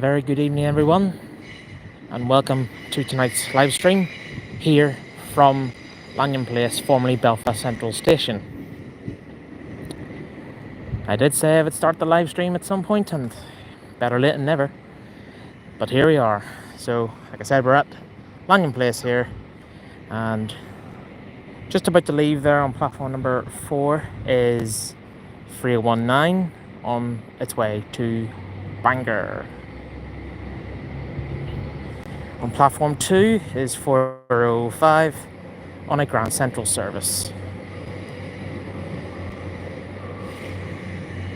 very good evening, everyone, and welcome to tonight's live stream here from Lanyon Place, formerly Belfast Central Station. I did say I would start the live stream at some point, and better late than never, but here we are. So, like I said, we're at Lanyon Place here, and just about to leave there on platform number 4 is 3019 on its way to Bangor. On platform 2 is 405 on a Grand Central service.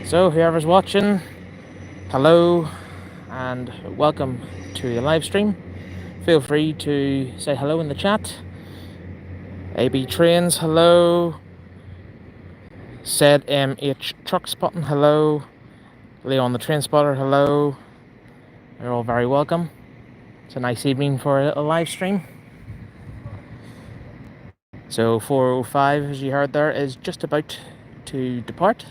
So whoever's watching, hello and welcome to the live stream. Feel free to say hello in the chat. AB Trains, hello. Said MH Truck Spotting, hello. Leon the Train Spotter, hello. You're all very welcome. It's a nice evening for a live stream. So 405, as you heard there, is just about to depart.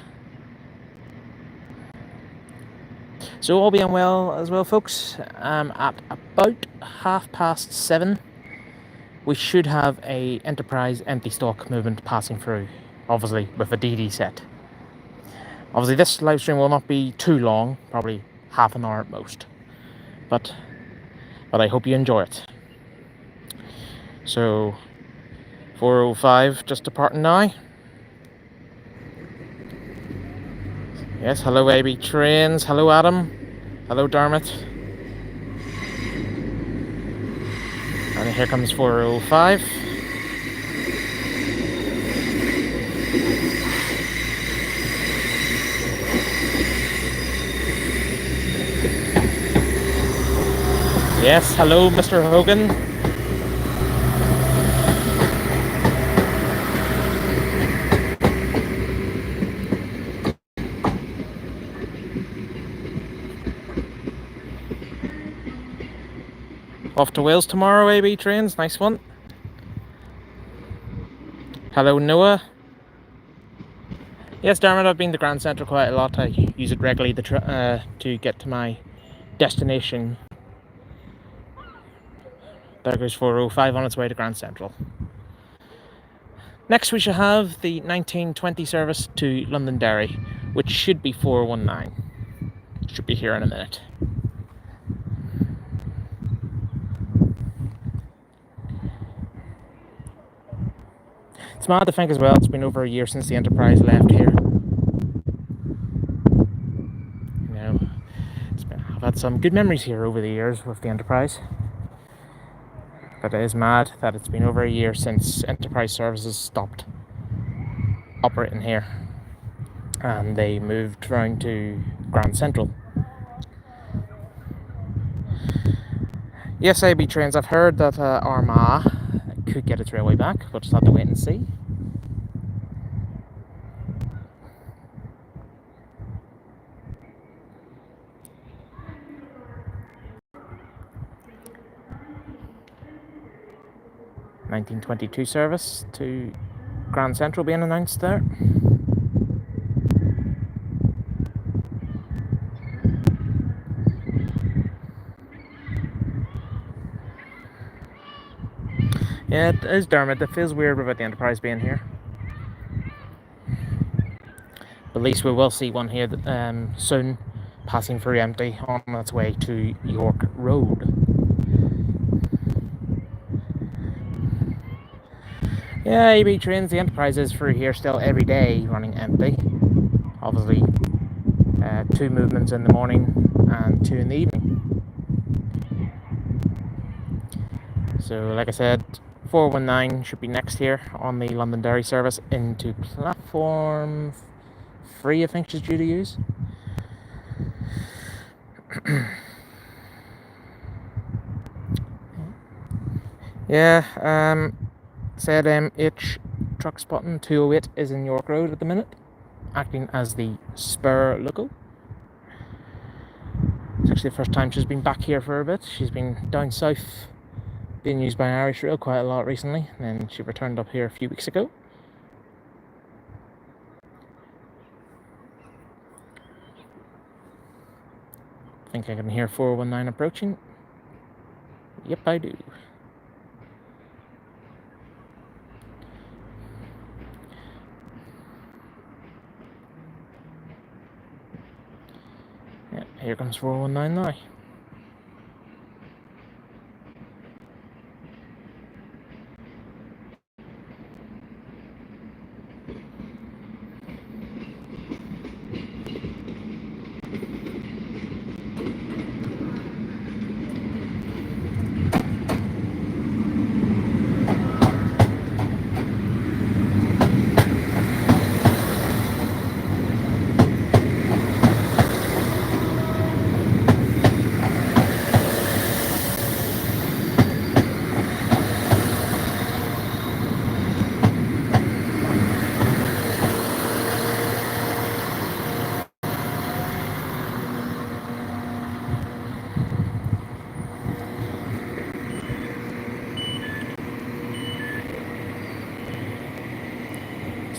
So all being well as well, folks, at about 7:30, we should have a Enterprise empty stock movement passing through, obviously with a DD set. Obviously this live stream will not be too long, probably half an hour at most, but I hope you enjoy it. So 405 just departing now. Yes, hello AB Trains, hello Adam, hello Dermot. And here comes 405. Yes, hello Mr. Hogan. Off to Wales tomorrow, AB Trains, nice one. Hello Noah. Yes, Dermot, I've been to Grand Central quite a lot. I use it regularly to get to my destination. There goes 405 on its way to Grand Central. Next we shall have the 1920 service to Londonderry, which should be 419. Should be here in a minute. It's mad to think as well, it's been over a year since the Enterprise left here. You know, I've had some good memories here over the years with the Enterprise. But it is mad that it's been over a year since Enterprise services stopped operating here. And they moved round to Grand Central. Yes, AB Trains, I've heard that Armagh could get its railway back, but just have to wait and see. (1922) service to Grand Central being announced there. Yeah, it is, Dermot. It feels weird without the Enterprise being here. But at least we will see one here soon, passing through empty on its way to York Road. Yeah, AB Trains, the Enterprise is through here still every day running empty. Obviously, 2 movements in the morning and 2 in the evening. So, like I said, 419 should be next here on the Londonderry service into platform 3, I think she's due to use. Yeah, said MH Truck Spotting 208 is in York Road at the minute, acting as the spur local. It's actually the first time she's been back here for a bit. She's been down south, being used by Irish Rail quite a lot recently, and then she returned up here a few weeks ago. I think I can hear 419 approaching. Yep, I do. Yeah, here comes 419 now.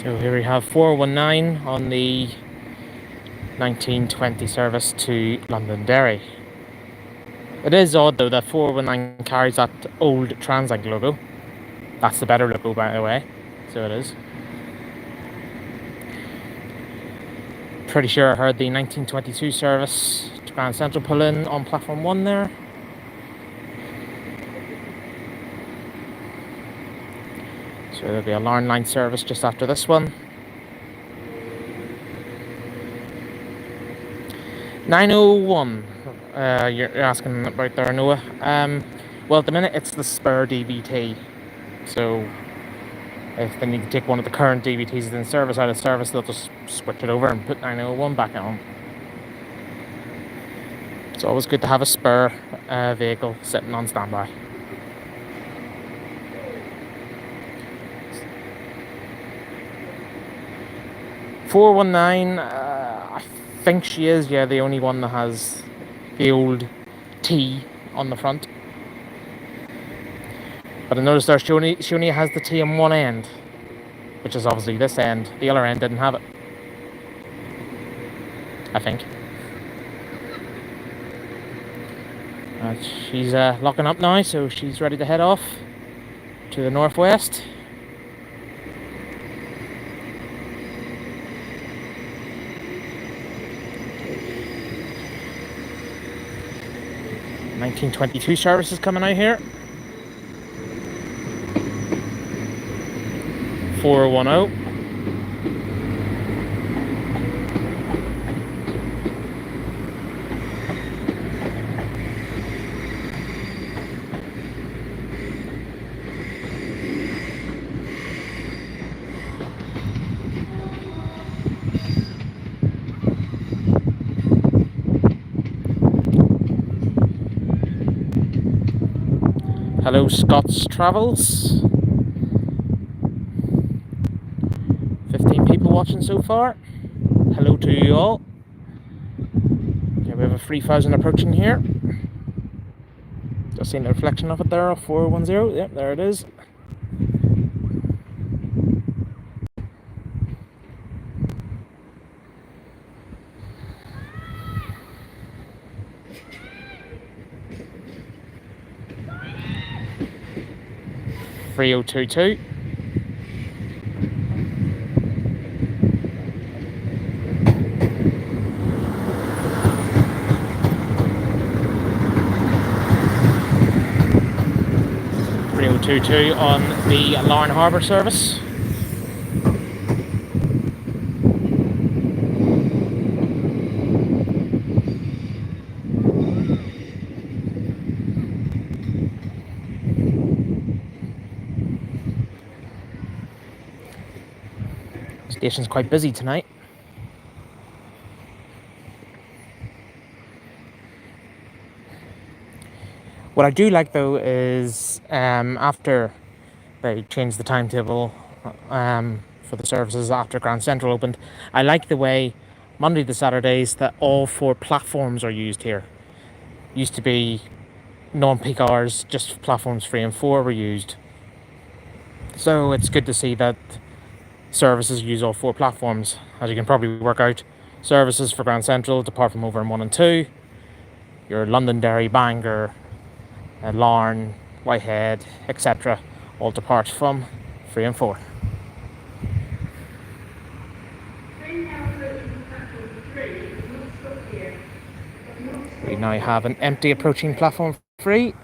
So here we have 419 on the 1920 service to Londonderry. It is odd though that 419 carries that old Transact logo. That's the better logo, by the way. So it is. Pretty sure I heard the 1922 service to Grand Central pull in on platform 1 there. So there'll be a Lanyon line service just after this one. 901. You're asking about there, Noah. Well, at the minute it's the spare DVT. So if they need to take one of the current DVTs in service out of service, they'll just switch it over and put 901 back on. It's always good to have a spare vehicle sitting on standby. $419, I think she is, yeah, the only one that has the old T on the front. But I noticed there she only has the T on one end, which is obviously this end. The other end didn't have it, I think. She's locking up now, so she's ready to head off to the northwest. (1922) service is coming out here. 410. Hello, Scott's Travels. 15 people watching so far. Hello to you all. Okay, we have a 3000 approaching here. Just seen the reflection of it there, 410. Yep, there it is. (3022). On the Larne Harbour service. Station's quite busy tonight. What I do like though is after they changed the timetable for the services after Grand Central opened, I like the way Monday to Saturdays that all 4 platforms are used here. Used to be non-peak hours, just platforms 3 and 4 were used. So it's good to see that services use all 4 platforms. As you can probably work out, services for Grand Central depart from over in 1 and 2. your Londonderry, Bangor, Larne, Whitehead, etc. all depart from 3 and 4. We now have an empty approaching platform 3.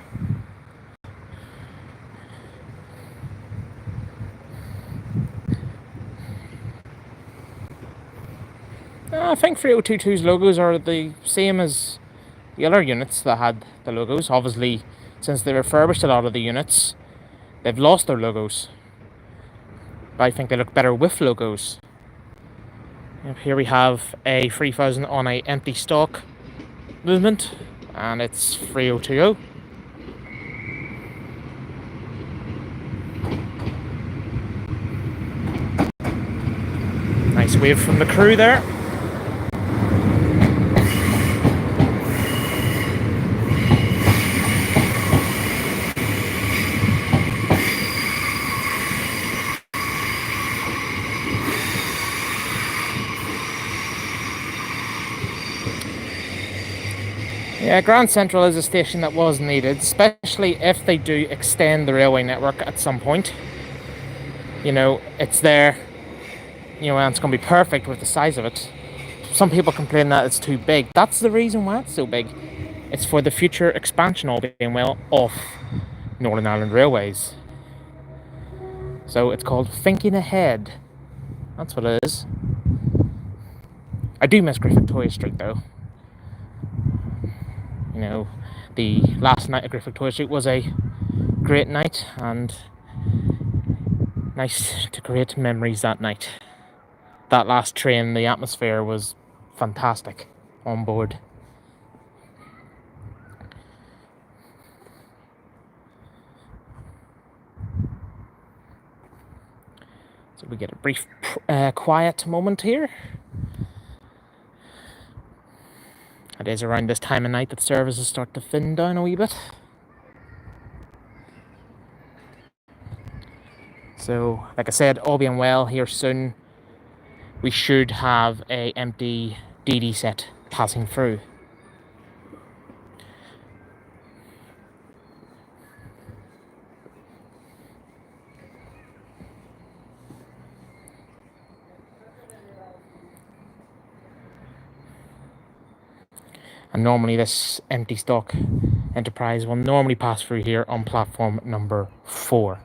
I think 3022's logos are the same as the other units that had the logos. Obviously, since they refurbished a lot of the units, they've lost their logos. But I think they look better with logos. Here we have a 3000 on a empty stock movement, and it's 3020. Nice wave from the crew there. Yeah, Grand Central is a station that was needed, especially if they do extend the railway network at some point. You know, it's there, you know, and it's going to be perfect with the size of it. Some people complain that it's too big. That's the reason why it's so big. It's for the future expansion, all being well, of Northern Ireland Railways. So it's called Thinking Ahead. That's what it is. I do miss Great Victoria Street though. You know, the last night at Great Victoria Street was a great night, and nice to create memories that night. That last train, the atmosphere was fantastic on board. So we get a brief quiet moment here. It is around this time of night that services start to thin down a wee bit. So, like I said, all being well, here soon we should have a empty DD set passing through. And normally this empty stock Enterprise will normally pass through here on platform number 4.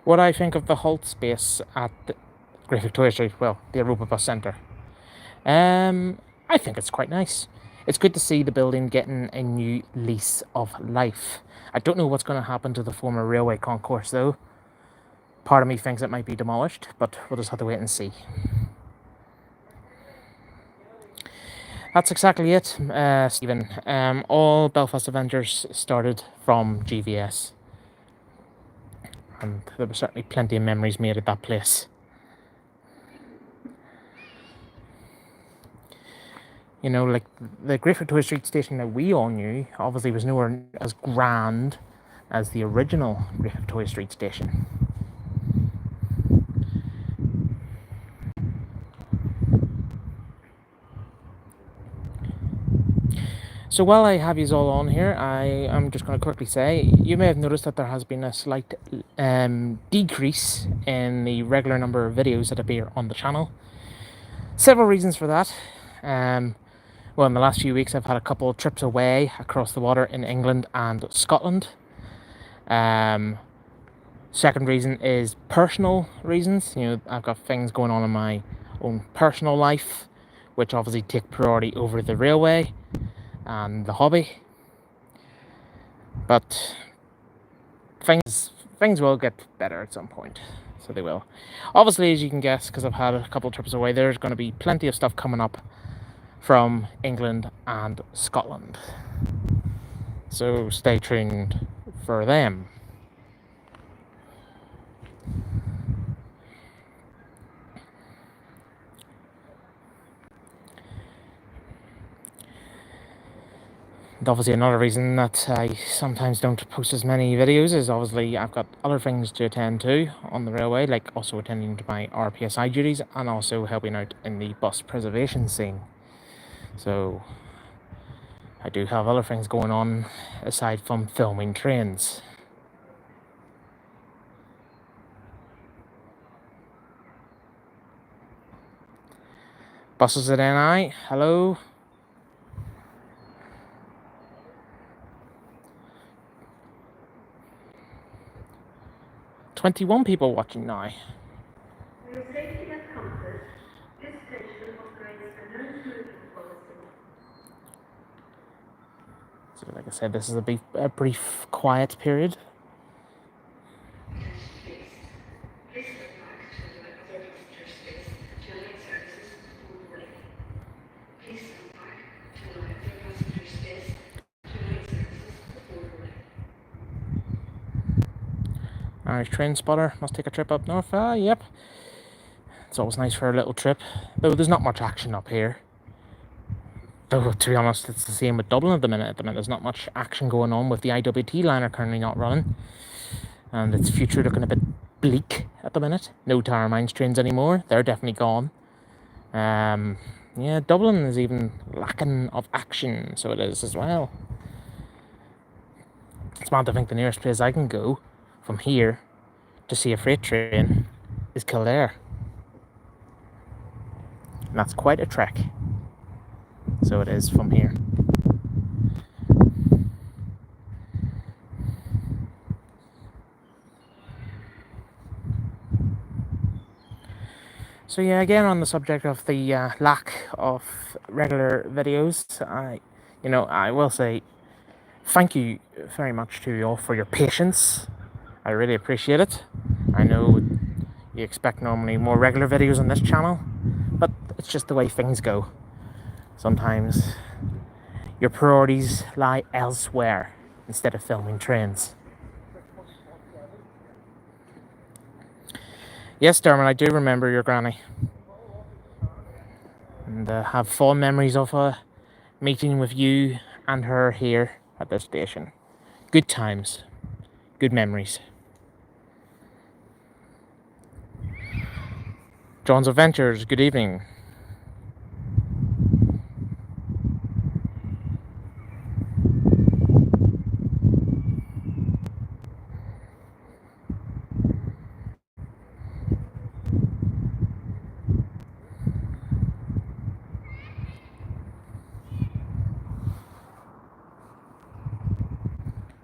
What I think of the halt space at the Great Victoria Street, well, the Europa Bus Centre, I think it's quite nice. It's good to see the building getting a new lease of life. I don't know what's going to happen to the former railway concourse though. Part of me thinks it might be demolished, but we'll just have to wait and see. That's exactly it, Stephen. All Belfast Avengers started from GVS. And there were certainly plenty of memories made at that place. You know, like the Great Victoria Street station that we all knew obviously was nowhere as grand as the original Great Victoria Street station. So while I have you all on here, I am just going to quickly say, you may have noticed that there has been a slight decrease in the regular number of videos that appear on the channel. Several reasons for that. Well, in the last few weeks I've had a couple of trips away across the water in England and Scotland. Second reason is personal reasons. You know, I've got things going on in my own personal life, which obviously take priority over the railway and the hobby. But things will get better at some point, so they will. Obviously, as you can guess, because I've had a couple of trips away, there's going to be plenty of stuff coming up from England and Scotland, so stay tuned for them. And obviously another reason that I sometimes don't post as many videos is obviously I've got other things to attend to on the railway, like also attending to my RPSI duties and also helping out in the bus preservation scene. So I do have other things going on aside from filming trains. Buses at NI, hello. 21 people watching now. For your safety and comfort, this station operates a no smoking policy. So like I said, this is a brief quiet period. Irish train spotter must take a trip up north. Yep. It's always nice for a little trip, though there's not much action up here. Though, to be honest, it's the same with Dublin at the minute. There's not much action going on with the IWT liner currently not running. And its future looking a bit bleak at the minute. No Tara Mines trains anymore. They're definitely gone. Yeah, Dublin is even lacking of action, so it is as well. It's mad to think the nearest place I can go from here to see a freight train is Kildare. And that's quite a trek. So it is from here. So yeah, again on the subject of the lack of regular videos, I will say thank you very much to you all for your patience. I really appreciate it. I know you expect normally more regular videos on this channel, but it's just the way things go. Sometimes your priorities lie elsewhere instead of filming trains. Yes, Dermot, I do remember your granny. And have fond memories of a meeting with you and her here at the station. Good times. Good memories. John's Adventures, good evening.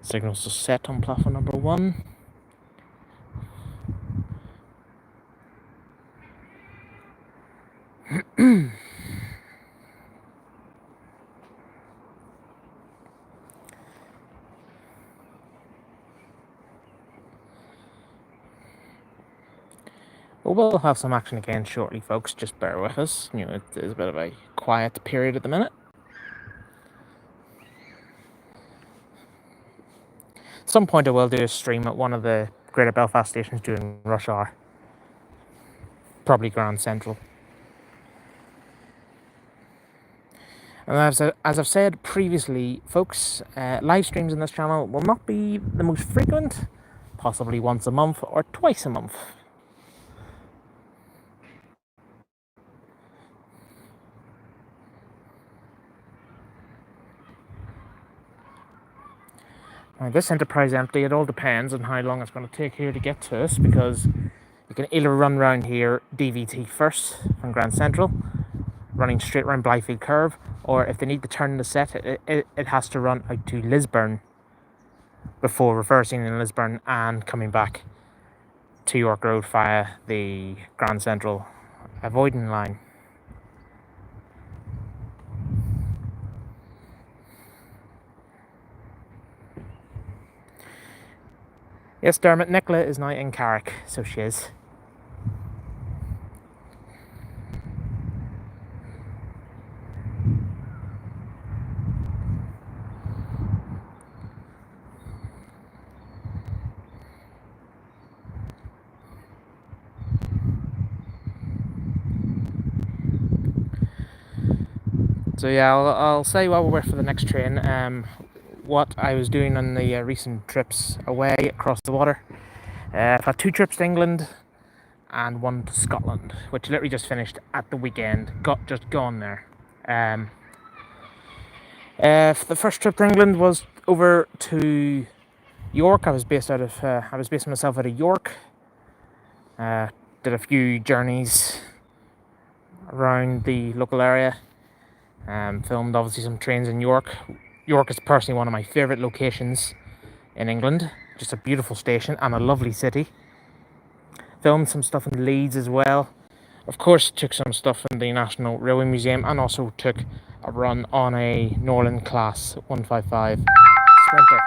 Signals are set on platform number 1. We'll have some action again shortly, folks. Just bear with us. It is a bit of a quiet period at the minute. At some point I will do a stream at one of the Greater Belfast stations during rush hour. Probably Grand Central. And as I've said previously, folks, live streams in this channel will not be the most frequent, possibly once a month or twice a month. Now, this Enterprise empty, it all depends on how long it's going to take here to get to us, because you can either run around here DVT first from Grand Central, running straight around Blyfield Curve, or if they need to turn the set, it has to run out to Lisburn before reversing in Lisburn and coming back to York Road via the Grand Central avoiding line. Yes, Dermot, Nicola is now in Carrick, so she is. So yeah, I'll say while we wait for the next train, what I was doing on the recent trips away across the water. I've had 2 trips to England and 1 to Scotland, which literally just finished at the weekend. Just gone there. The first trip to England was over to York. I was based myself out of York. Did a few journeys around the local area. Filmed obviously some trains in York. York is personally one of my favourite locations in England. Just a beautiful station and a lovely city. Filmed some stuff in Leeds as well. Of course, took some stuff in the National Railway Museum and also took a run on a Norland Class 155 Sprinter.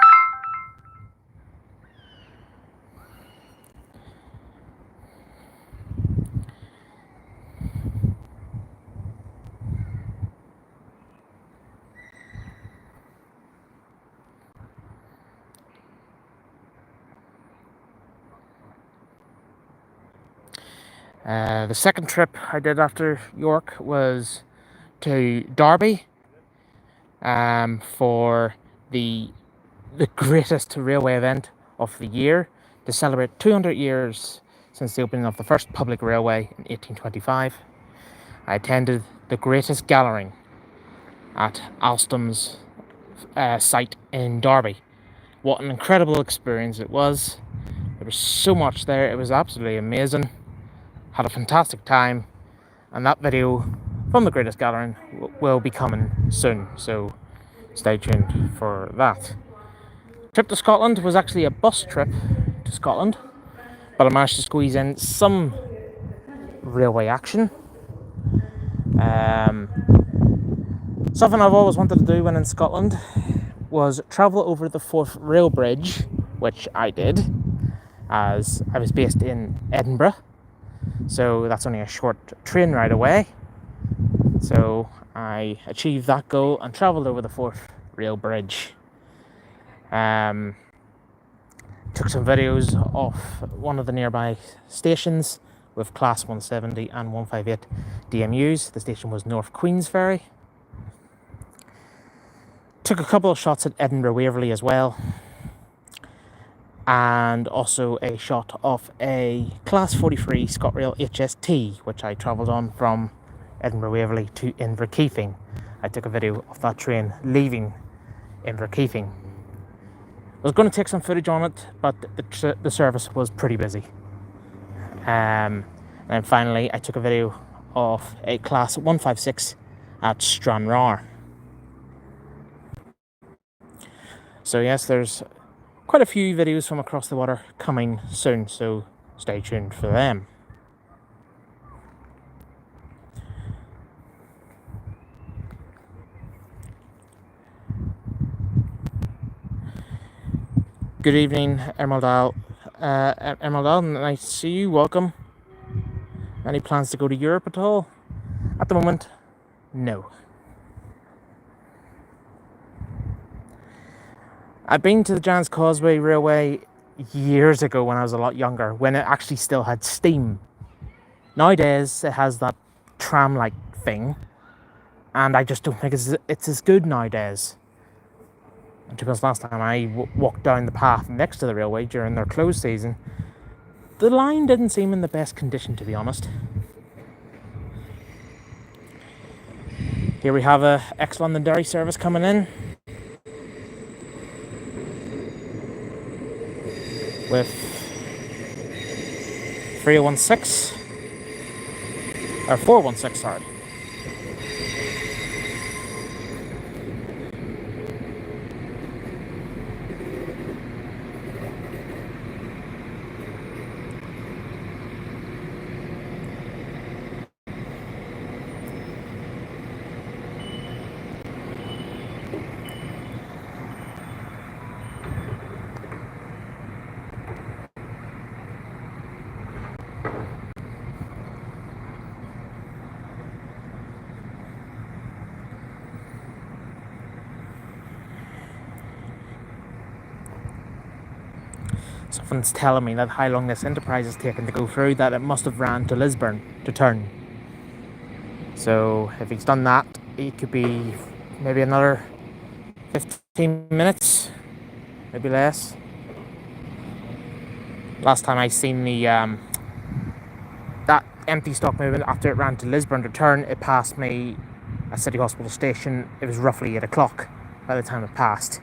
The second trip I did after York was to Derby for the greatest railway event of the year to celebrate 200 years since the opening of the first public railway in 1825. I attended the greatest gathering at Alstom's site in Derby. What an incredible experience it was. There was so much there. It was absolutely amazing. Had a fantastic time, and that video from the greatest gathering will be coming soon, so stay tuned for that. Trip to Scotland was actually a bus trip to Scotland, but I managed to squeeze in some railway action. Something I've always wanted to do when in Scotland was travel over the Forth Rail Bridge, which I did, as I was based in Edinburgh. So that's only a short train ride away. So I achieved that goal and travelled over the Forth Rail Bridge. Took some videos of one of the nearby stations with Class 170 and 158 DMUs. The station was North Queensferry. Took a couple of shots at Edinburgh Waverley as well. And also a shot of a Class 43 ScotRail HST, which I travelled on from Edinburgh Waverley to Inverkeithing. I took a video of that train leaving Inverkeithing. I was going to take some footage on it, but the service was pretty busy. And then finally, I took a video of a Class 156 at Stranraer. So yes, there's quite a few videos from across the water coming soon, so stay tuned for them. Good evening, Emerald Emerald, nice to see you, welcome. Any plans to go to Europe at all? At the moment, no. I've been to the Giant's Causeway Railway years ago when I was a lot younger, when it actually still had steam. Nowadays, it has that tram-like thing, and I just don't think it's as good nowadays. And because last time I walked down the path next to the railway during their closed season, the line didn't seem in the best condition, to be honest. Here we have a ex-Londonderry service coming in with 3016 or 416, sorry. Something's telling me that how long this enterprise has taken to go through, that it must have ran to Lisburn to turn. So if he's done that, it could be maybe another 15 minutes, maybe less. Last time I seen that empty stock movement after it ran to Lisburn to turn, it passed me at City Hospital Station. It was roughly 8 o'clock by the time it passed.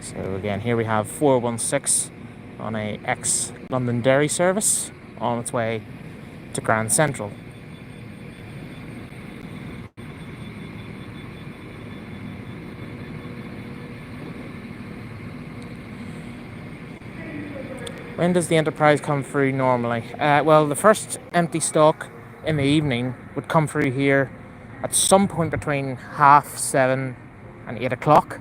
So again, here we have 416 on a ex-London Dairy service on its way to Grand Central. When does the Enterprise come through normally? Well, the first empty stock in the evening would come through here at some point between 7:30 and 8 o'clock.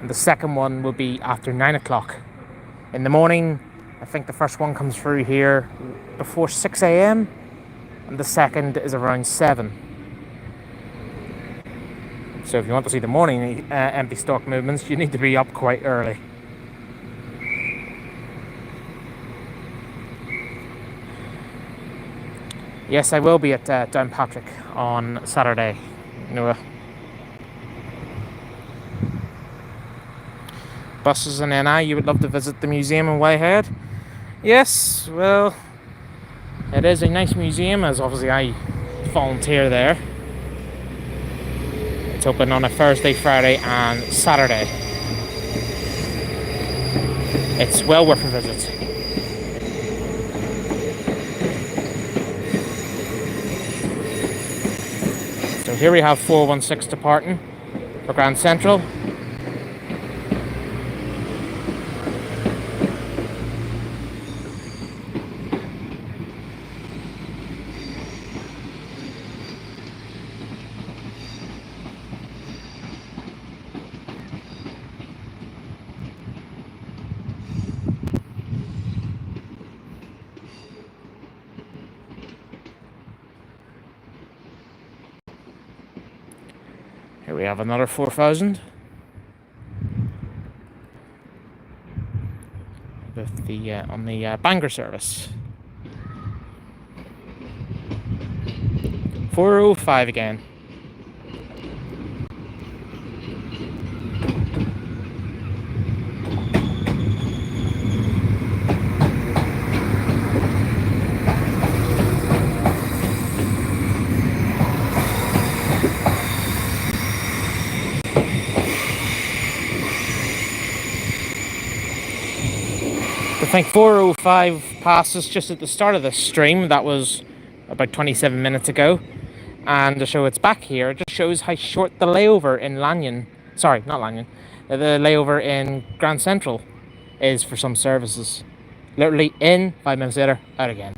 And the second one will be after 9 o'clock. In the morning, I think the first one comes through here before 6 a.m. and the second is around 7. So if you want to see the morning empty stock movements, you need to be up quite early. Yes, I will be at Downpatrick on Saturday, Noah. Buses and NI, you would love to visit the museum in Whitehead? Yes, well, it is a nice museum, as obviously I volunteer there. It's open on a Thursday, Friday and Saturday. It's well worth a visit. So here we have 416 departing for Grand Central. Here we have another 4000 with the on the Bangor service. 405 again. I think 405 passes just at the start of the stream. That was about 27 minutes ago. And to show it's back here, it just shows how short the layover in Lanyon, sorry, not Lanyon, the layover in Grand Central is for some services. Literally in, 5 minutes later, out again.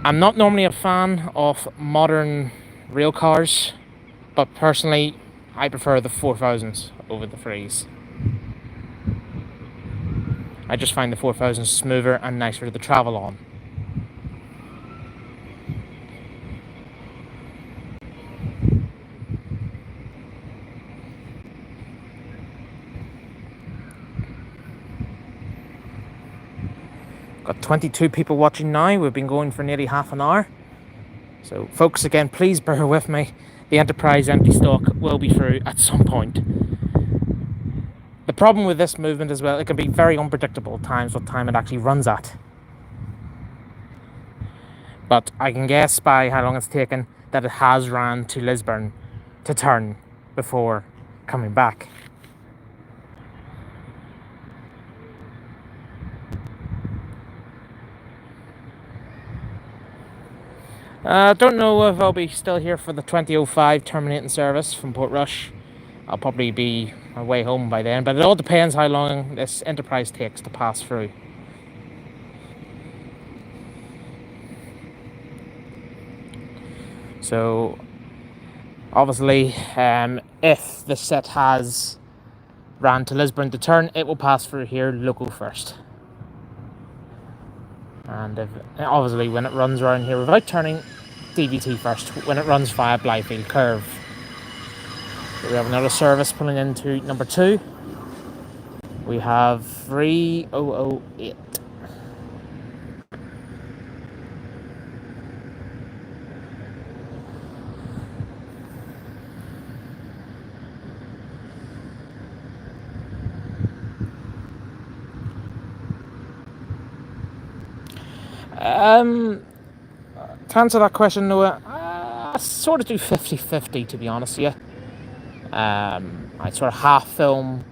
I'm not normally a fan of modern rail cars, but personally, I prefer the 4000s over the 3s. I just find the 4000s smoother and nicer to travel on. Got 22 people watching now. We've been going for nearly half an hour. So folks, again, please bear with me. The Enterprise empty stock will be through at some point. The problem with this movement as well, it can be very unpredictable at times what time it actually runs at. But I can guess by how long it's taken that it has ran to Lisburn to turn before coming back. Don't know if I'll be still here for the 2005 terminating service from Portrush. I'll probably be my way home by then, but it all depends how long this Enterprise takes to pass through. So obviously, if the set has ran to Lisburn to turn, it will pass through here local first. And obviously when it runs around here without turning, DVT first when it runs via Blyfield Curve. So we have another service pulling into number 2. We have 3008. To answer that question, Noah, I sort of do 50-50, to be honest with you. I sort of half film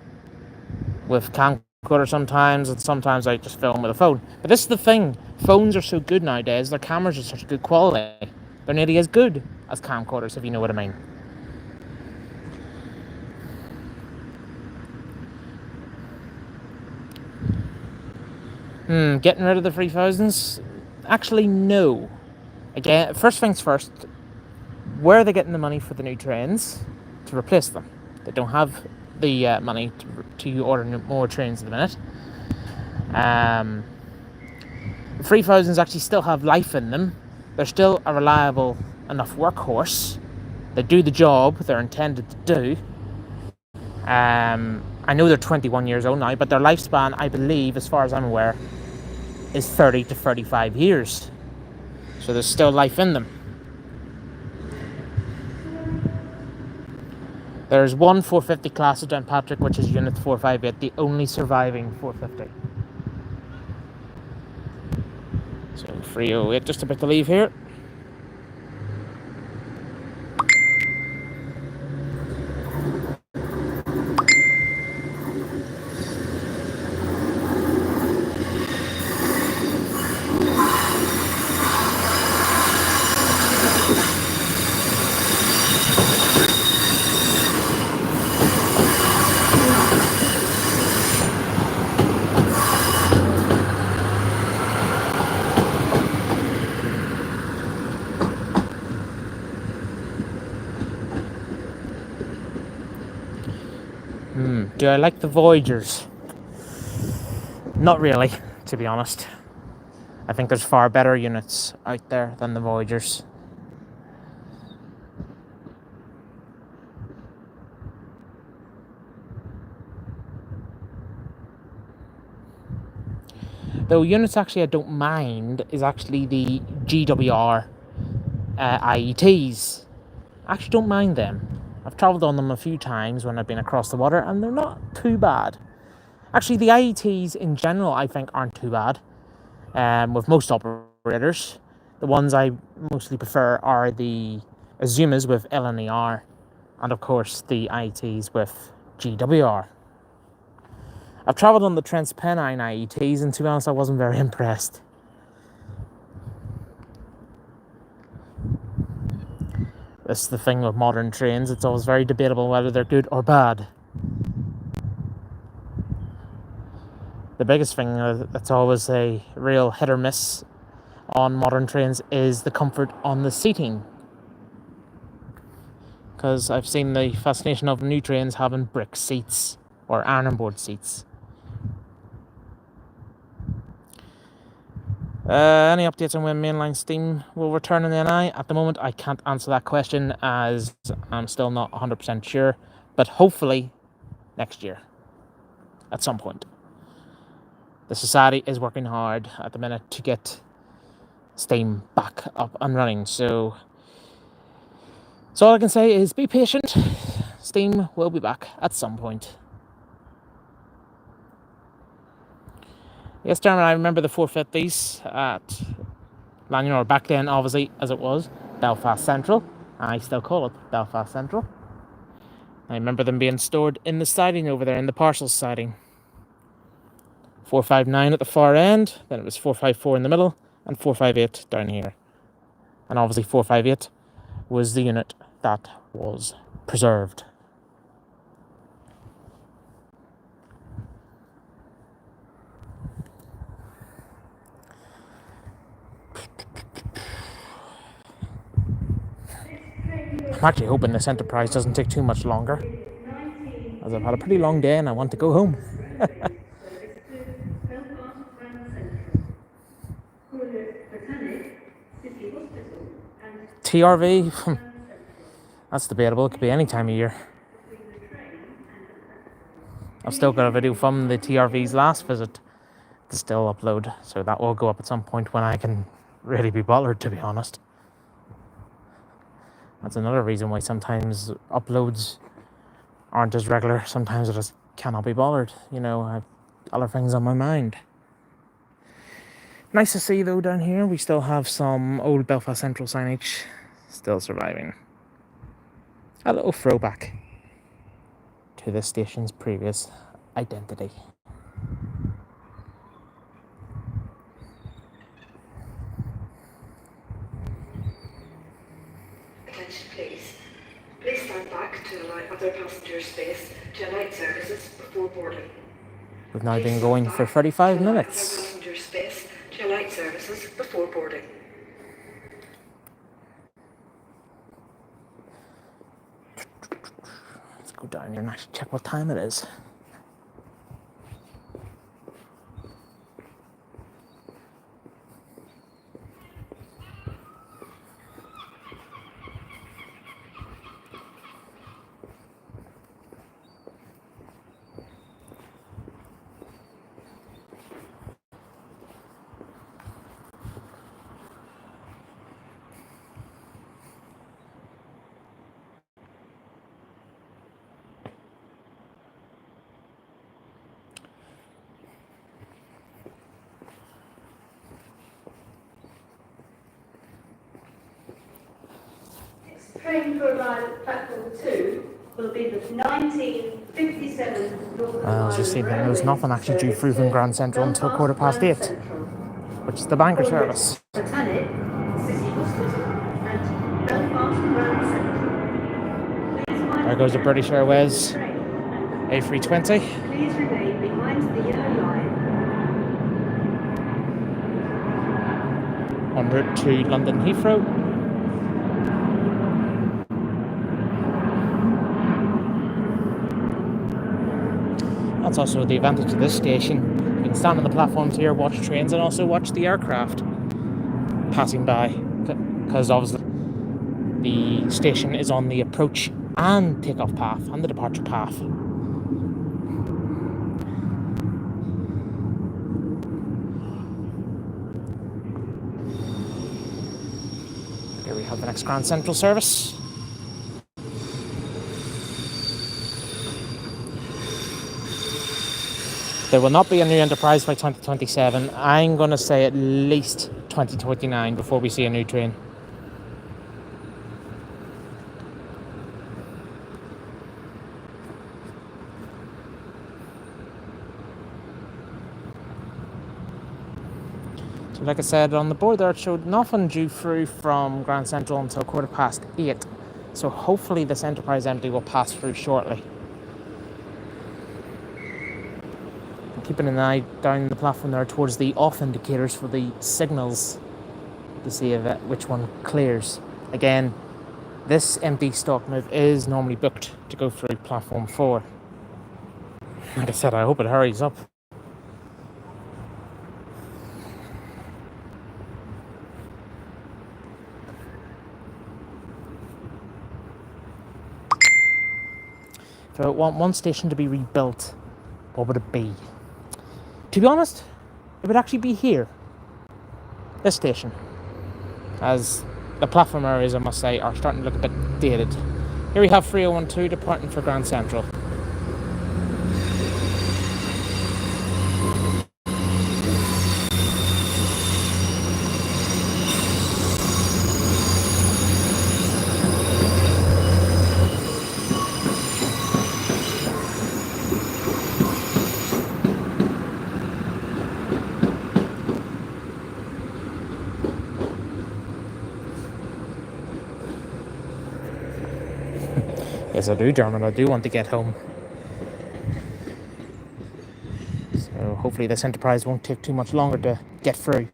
with camcorder sometimes, and sometimes I just film with a phone. But this is the thing, phones are so good nowadays, their cameras are such good quality. They're nearly as good as camcorders, if you know what I mean. Getting rid of the 3000s? Actually, no. Again, first things first, where are they getting the money for the new trains to replace them? They don't have the money to order more trains at the minute. The 3000s actually still have life in them. They're still a reliable enough workhorse. They do the job they're intended to do. I know they're 21 years old now, but their lifespan, I believe, as far as I'm aware, is 30 to 35 years. So there's still life in them. There's one 450 class at Downpatrick, which is Unit 458, the only surviving 450. So 308, just about to leave here. Do I like the Voyagers? Not really, to be honest. I think there's far better units out there than the Voyagers. Though units actually I don't mind is actually the GWR IETs. I actually don't mind them. I've travelled on them a few times when I've been across the water, and they're not too bad. Actually, the IETs in general, I think, aren't too bad. With most operators, the ones I mostly prefer are the Azumas with LNER, and of course the IETs with GWR. I've travelled on the Transpennine IETs, and to be honest, I wasn't very impressed. This is the thing with modern trains, it's always very debatable whether they're good or bad. The biggest thing that's always a real hit or miss on modern trains is the comfort on the seating. Because I've seen the fascination of new trains having brick seats or iron board seats. Any updates on when mainline steam will return in the NI? At the moment, I can't answer that question as I'm still not 100% sure, but hopefully next year at some point. The Society is working hard at the minute to get steam back up and running, so all I can say is be patient. Steam will be back at some point. Yes, Darren, I remember the 450s at Lanyon, or back then, obviously, as it was, Belfast Central. I still call it Belfast Central. I remember them being stored in the siding over there, in the parcels siding. 459 at the far end, then it was 454 in the middle, and 458 down here. And obviously 458 was the unit that was preserved. I'm actually hoping this Enterprise doesn't take too much longer, as I've had a pretty long day and I want to go home. TRV, that's debatable. It could be any time of year. I've still got a video from the TRV's last visit to still upload, so that will go up at some point when I can really be bothered, to be honest. That's another reason why sometimes uploads aren't as regular. Sometimes I just cannot be bothered. You know, I have other things on my mind. Nice to see, though, down here we still have some old Belfast Central signage still surviving. A little throwback to this station's previous identity. Attention please. Please stand back to allow other passengers space to alight services before boarding. We've now been going for 35 minutes. Other passengers space to alight services before boarding. Let's go down here and actually check what time it is. Train to arrive at platform 2 will be the 1957 Northern As you see, there's nothing actually due through from Grand Central until 8:15, which is the banker service. Botanic, City Hospital, and Belfast Grand Central. There goes the British Airways A320. Please remain behind the yellow line. En route to London Heathrow. That's also the advantage of this station. You can stand on the platforms here, watch trains, and also watch the aircraft passing by. Because obviously the station is on the approach and takeoff path and the departure path. Here we have the next Grand Central service. There will not be a new Enterprise by 2027. I'm going to say at least 2029 before we see a new train. So like I said, on the board there it showed nothing due through from Grand Central until 8:15. So hopefully this Enterprise empty will pass through shortly. Keeping an eye down the platform there towards the off indicators for the signals to see if which one clears. Again, this empty stock move is normally booked to go through platform 4. Like I said, I hope it hurries up. If I want one station to be rebuilt, what would it be? To be honest, it would actually be here. This station. As the platform areas, I must say, are starting to look a bit dated. Here we have 3012 departing for Grand Central. Yes, I do, Dermot. I do want to get home. So hopefully this Enterprise won't take too much longer to get through.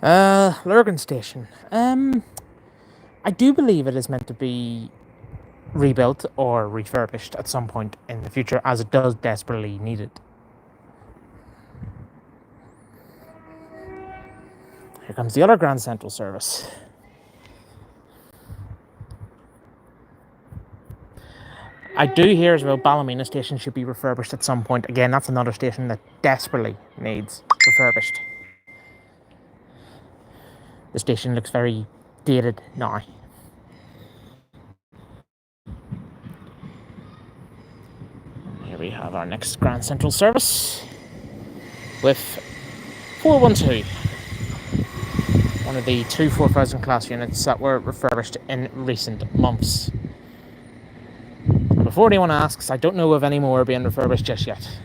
Lurgan Station. I do believe it is meant to be rebuilt or refurbished at some point in the future, as it does desperately need it. Here comes the other Grand Central service. I do hear as well Ballymena station should be refurbished at some point. Again, that's another station that desperately needs refurbished. The station looks very dated now. Here we have our next Grand Central service with 412. One of the two 4000 class units that were refurbished in recent months. And before anyone asks, I don't know of any more being refurbished just yet.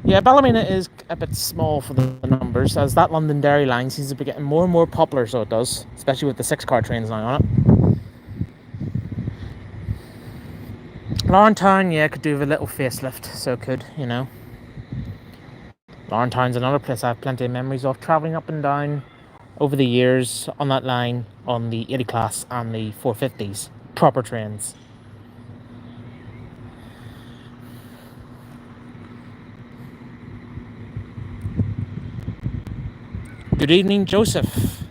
Yeah, Ballymena is a bit small for the numbers, as that Londonderry line seems to be getting more and more popular, so it does, especially with the 6-car trains now on it. Lawrentown, yeah, could do with a little facelift, so it could, you know. Lawrentown's another place I have plenty of memories of travelling up and down over the years on that line, on the 80 class and the 450s. Proper trains. Good evening, Joseph.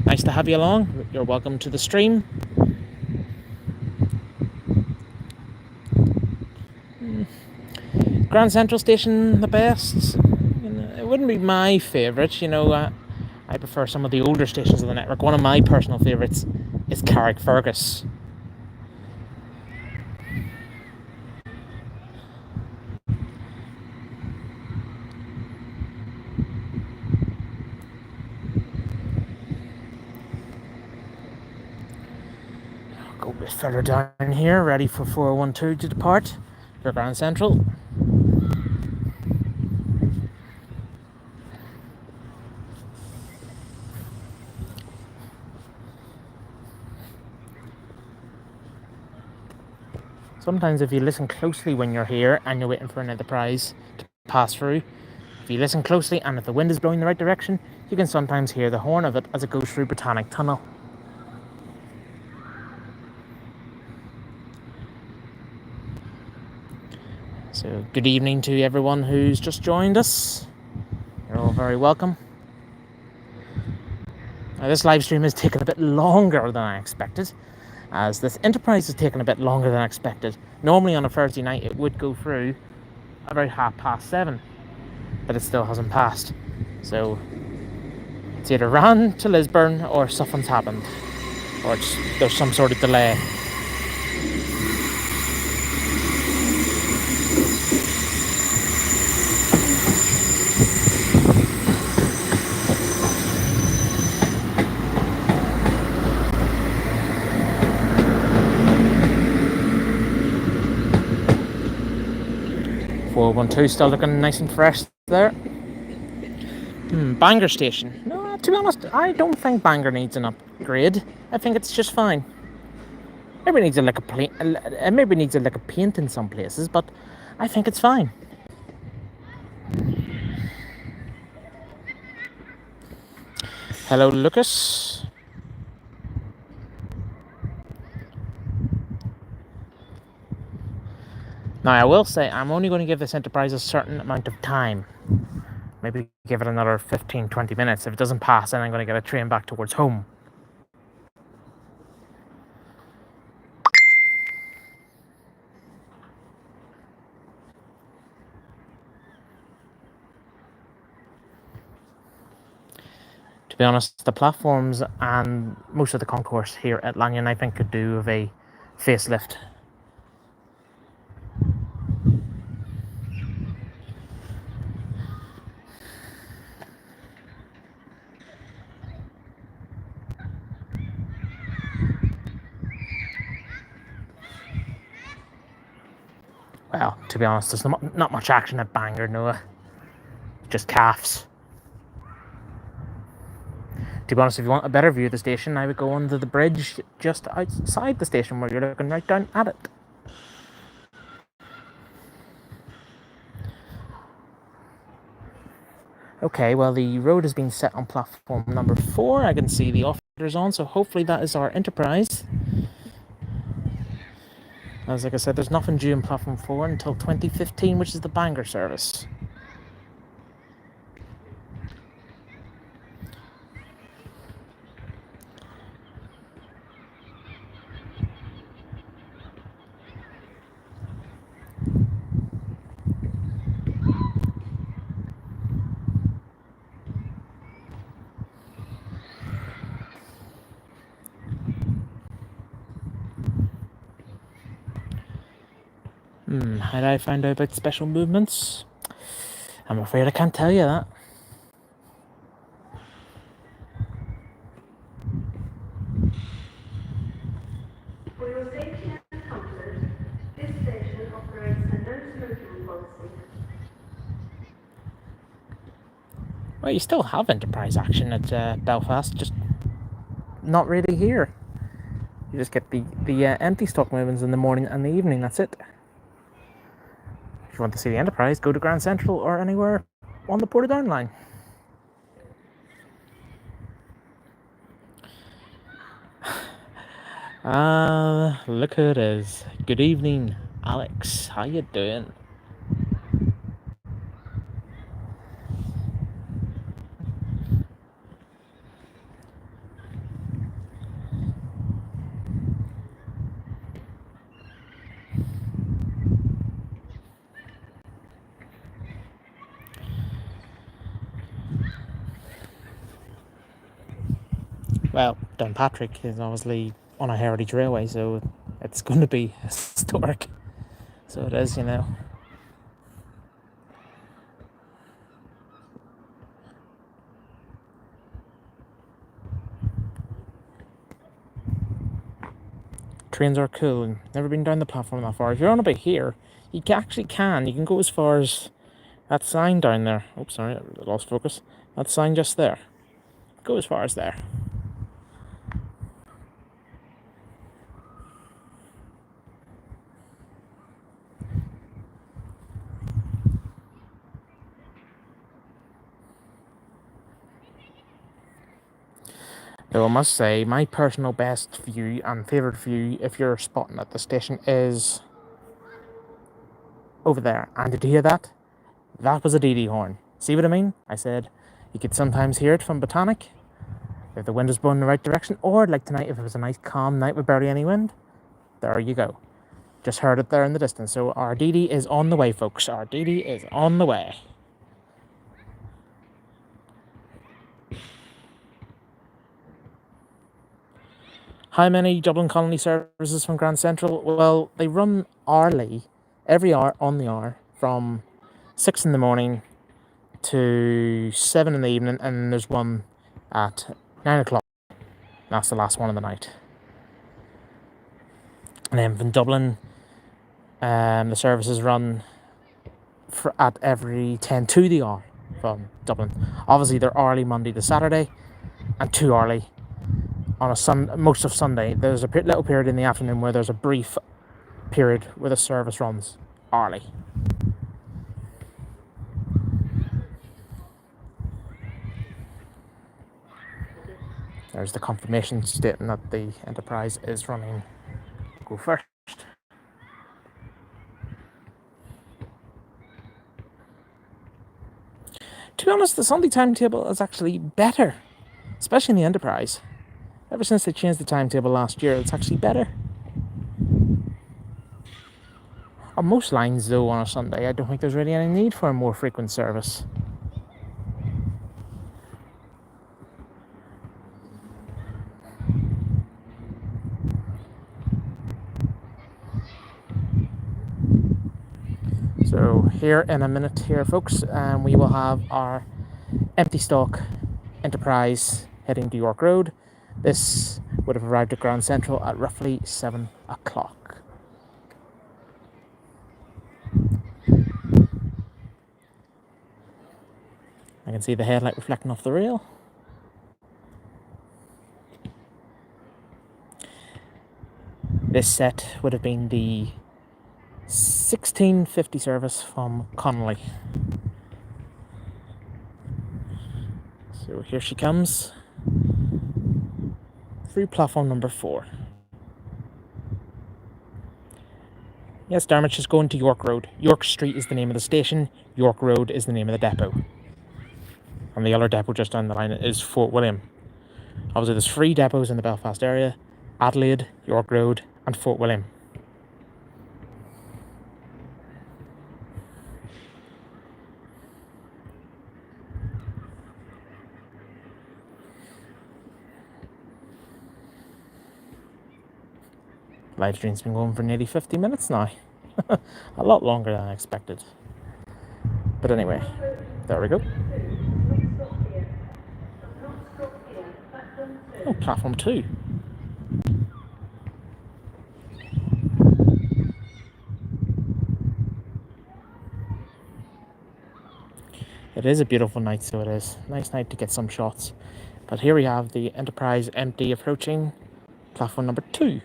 Nice to have you along. You're welcome to the stream. Grand Central Station, the best. You know, it wouldn't be my favourite, you know. I prefer some of the older stations of the network. One of my personal favourites is Carrickfergus. Go a bit further down here, ready for 412 to depart for Grand Central. Sometimes if you listen closely when you're here and you're waiting for an enterprise to pass through, if you listen closely and if the wind is blowing the right direction, you can sometimes hear the horn of it as it goes through Botanic Tunnel. So good evening to everyone who's just joined us. You're all very welcome. Now, this live stream has taken a bit longer than I expected, as this enterprise has taken a bit longer than expected. Normally on a Thursday night it would go through about 7:30, but it still hasn't passed. So it's either ran to Lisburn or something's happened, or there's some sort of delay. Two still looking nice and fresh there. Bangor Station. No, to be honest, I don't think Bangor needs an upgrade. I think it's just fine. Maybe it needs a lick of paint in some places, but I think it's fine. Hello, Lucas. Now, I will say, I'm only going to give this enterprise a certain amount of time. Maybe give it another 15-20 minutes. If it doesn't pass, then I'm going to get a train back towards home. To be honest, the platforms and most of the concourse here at Lanyon, I think, could do with a facelift. Well, to be honest, there's not much action at Bangor, Noah. Just calves. To be honest, if you want a better view of the station, I would go under the bridge just outside the station where you're looking right down at it. Okay, well, the road has been set on platform number 4. I can see the operators on, so hopefully that is our enterprise. As like I said, there's nothing due in platform 4 until 2015, which is the Bangor service. How did I find out about special movements? I'm afraid I can't tell you that. For your safety and comfort, this station operates a no smoking policy. Well, you still have enterprise action at Belfast, just not really here. You just get the empty stock movements in the morning and the evening, that's it. If you want to see the enterprise, go to Grand Central or anywhere on the Portadown line. Look who it is. Good evening, Alex. How you doing? Well, Downpatrick is obviously on a heritage railway, so it's going to be historic. So it is, you know. Trains are cool, and never been down the platform that far. If you're on about here, you actually can. You can go as far as that sign down there. Oops, sorry, I lost focus. That sign just there. Go as far as there. Though I must say, my personal best view and favourite view, if you're spotting at the station, is over there. And did you hear that? That was a DD horn. See what I mean? I said you could sometimes hear it from Botanic if the wind was blowing in the right direction, or like tonight, if it was a nice calm night with barely any wind. There you go. Just heard it there in the distance. So our DD is on the way, folks. Our DD is on the way. How many Dublin Colony services from Grand Central? Well, they run hourly, every hour on the hour, from 6 in the morning to 7 in the evening, and there's one at 9 o'clock. That's the last one of the night. And then from Dublin, the services run at every 10 to the hour from Dublin. Obviously, they're hourly Monday to Saturday, and 2 hourly on most of Sunday. There's a little period in the afternoon where there's a brief period where the service runs hourly. There's the confirmation stating that the Enterprise is running. Go first. To be honest, the Sunday timetable is actually better, especially in the Enterprise. Ever since they changed the timetable last year, it's actually better. On most lines, though, on a Sunday, I don't think there's really any need for a more frequent service. So here in a minute here, folks, we will have our empty stock Enterprise heading to York Road. This would have arrived at Grand Central at roughly 7 o'clock. I can see the headlight reflecting off the rail. This set would have been the 1650 service from Connolly. So here she comes through platform number 4. Yes, Dermot, just going to York Road. York Street is the name of the station. York Road is the name of the depot. And the other depot just down the line is Fort William. Obviously, there's 3 depots in the Belfast area: Adelaide, York Road, and Fort William. Live stream's been going for nearly 50 minutes now. A lot longer than I expected. But anyway, there we go. Oh, platform 2. It is a beautiful night, so it is. Nice night to get some shots. But here we have the Enterprise empty approaching platform number 2.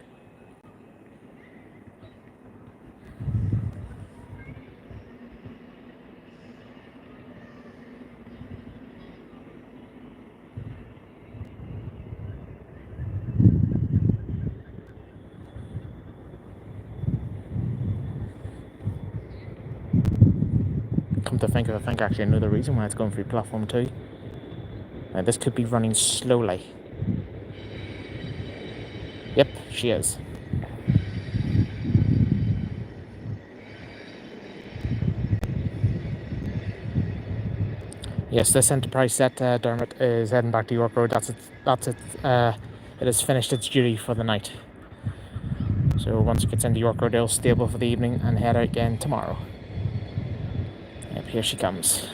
Come to think of it, I think actually I know the reason why it's going through platform 2. Now this could be running slowly. Yep, she is. Yes, this Enterprise set, Dermot, is heading back to York Road. That's it. It has finished its duty for the night. So once it gets into York Road, it'll stable for the evening and head out again tomorrow. Yep, here she comes.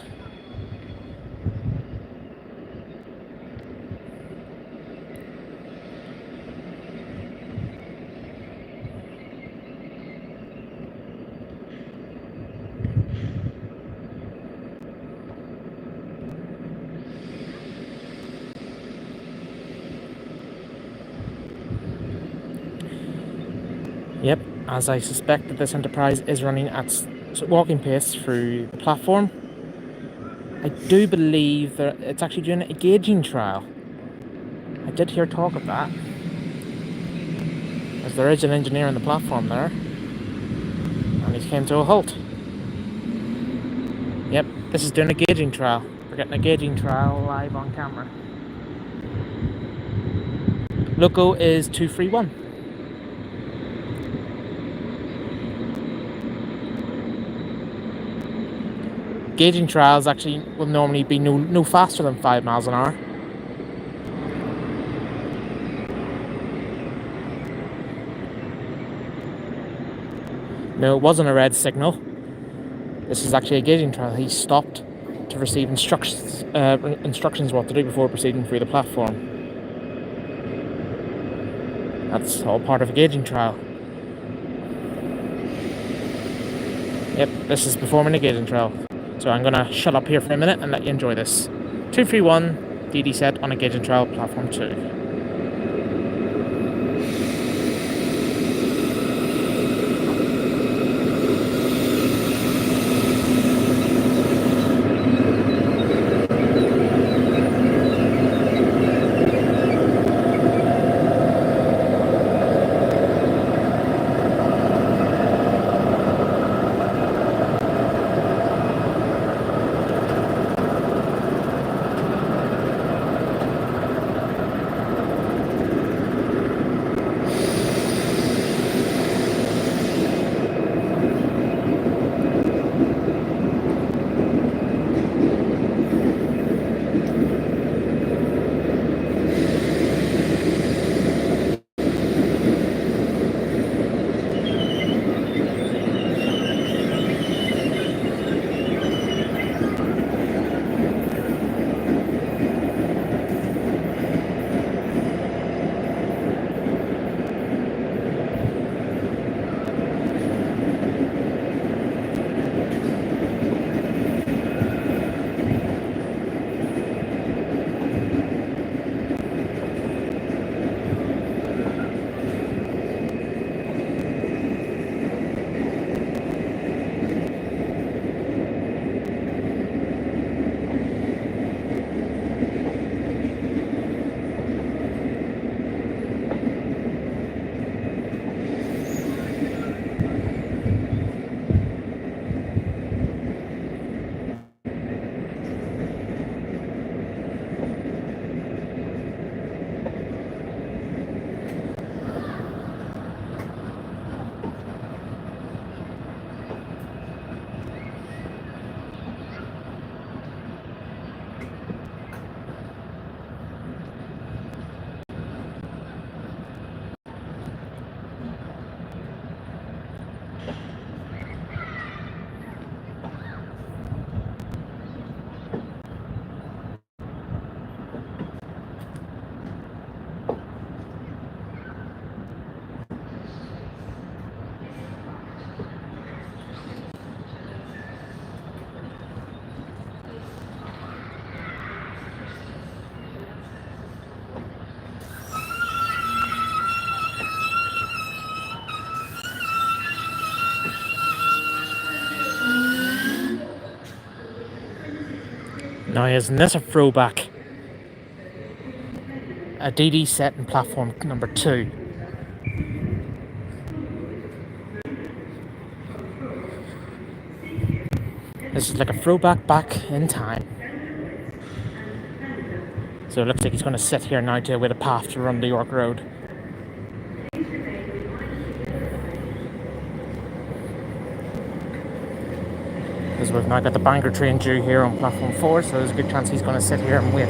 Yep, as I suspected, this Enterprise is running at walking pace through the platform. I do believe that it's actually doing a gauging trial. I did hear talk of that, as there is an engineer on the platform there, and he came to a halt. Yep, this is doing a gauging trial. We're getting a gauging trial live on camera. Loco is 231. Gauging trials actually will normally be no faster than 5 miles an hour. No, it wasn't a red signal. This is actually a gauging trial. He stopped to receive instructions what to do before proceeding through the platform. That's all part of a gauging trial. Yep, this is performing a gauging trial. So I'm going to shut up here for a minute and let you enjoy this. 231 DD set on a gauging trial, platform 2. Now isn't this a throwback? A DD set in platform number 2. This is like a throwback back in time. So it looks like he's going to sit here now to with a path to run the York Road. Because we've now got the Bangor train due here on platform 4, so there's a good chance he's going to sit here and wait.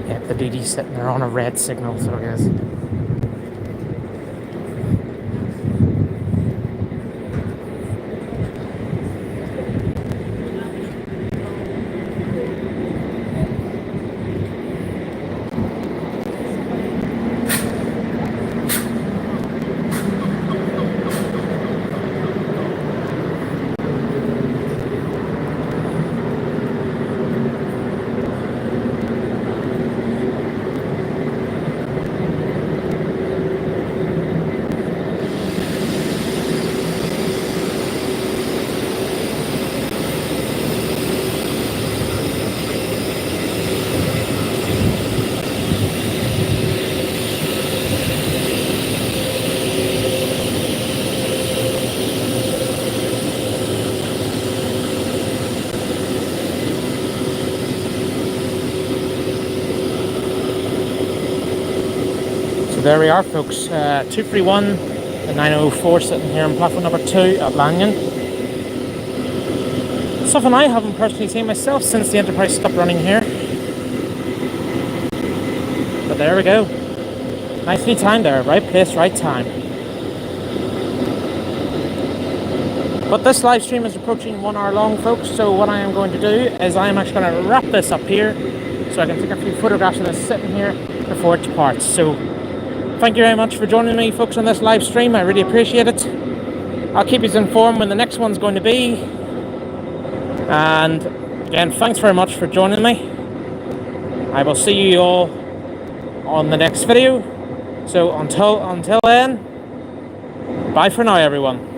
Yeah, the DD's sitting there on a red signal, so he is. There we are, folks. 231 and 904 sitting here on platform number 2 at Lanyon. Something I haven't personally seen myself since the Enterprise stopped running here. But there we go. Nicely timed there. Right place, right time. But this live stream is approaching 1 hour long, folks. So what I am going to do is I am actually going to wrap this up here so I can take a few photographs of this sitting here before it departs. So thank you very much for joining me, folks, on this live stream. I really appreciate it. I'll keep you informed when the next one's going to be. And again, thanks very much for joining me. I will see you all on the next video. So until then, bye for now, everyone.